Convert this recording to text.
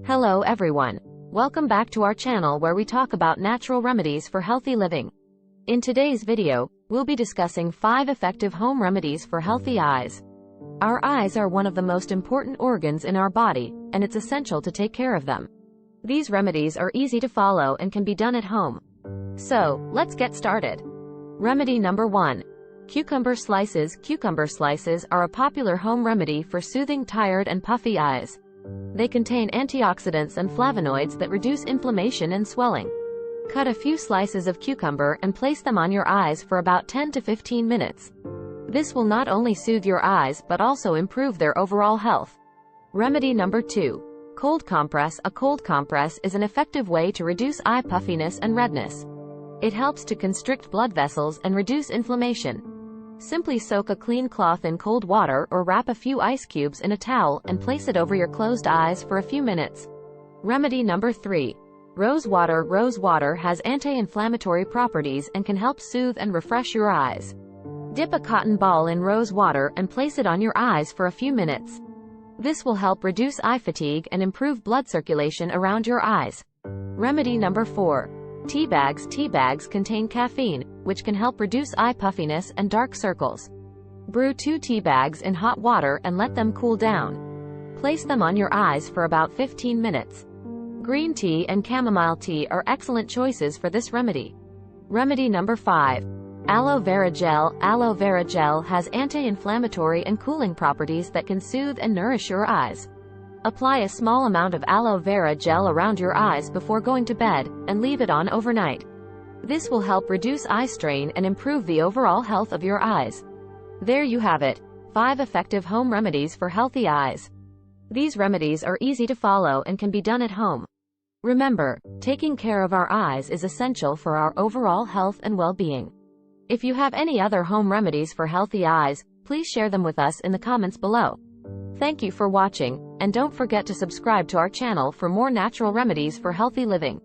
Hello everyone. Welcome back to our channel where we talk about natural remedies for healthy living. In today's video, we'll be discussing 5 effective home remedies for healthy eyes. Our eyes are one of the most important organs in our body, and it's essential to take care of them. These remedies are easy to follow and can be done at home. So, let's get started. Remedy number 1. Cucumber slices. Cucumber slices are a popular home remedy for soothing tired and puffy eyes. They contain antioxidants and flavonoids that reduce inflammation and swelling. Cut a few slices of cucumber and place them on your eyes for about 10 to 15 minutes. This will not only soothe your eyes but also improve their overall health. Remedy number 2. Cold compress. A cold compress is an effective way to reduce eye puffiness and redness. It helps to constrict blood vessels and reduce inflammation. Simply soak a clean cloth in cold water or wrap a few ice cubes in a towel and place it over your closed eyes for a few minutes. Remedy number 3. Rose water. Rose water has anti-inflammatory properties and can help soothe and refresh your eyes. Dip a cotton ball in rose water and place it on your eyes for a few minutes. This will help reduce eye fatigue and improve blood circulation around your eyes. Remedy number 4. Tea bags. Tea bags contain caffeine, which can help reduce eye puffiness and dark circles. Brew 2 tea bags in hot water and let them cool down. Place them on your eyes for about 15 minutes. Green tea and chamomile tea are excellent choices for this remedy. Remedy number 5. Aloe vera gel. Aloe vera gel has anti-inflammatory and cooling properties that can soothe and nourish your eyes. Apply a small amount of aloe vera gel around your eyes before going to bed, and leave it on overnight. This will help reduce eye strain and improve the overall health of your eyes. There you have it, 5 effective home remedies for healthy eyes. These remedies are easy to follow and can be done at home. Remember, taking care of our eyes is essential for our overall health and well-being. If you have any other home remedies for healthy eyes, please share them with us in the comments below. Thank you for watching, and don't forget to subscribe to our channel for more natural remedies for healthy living.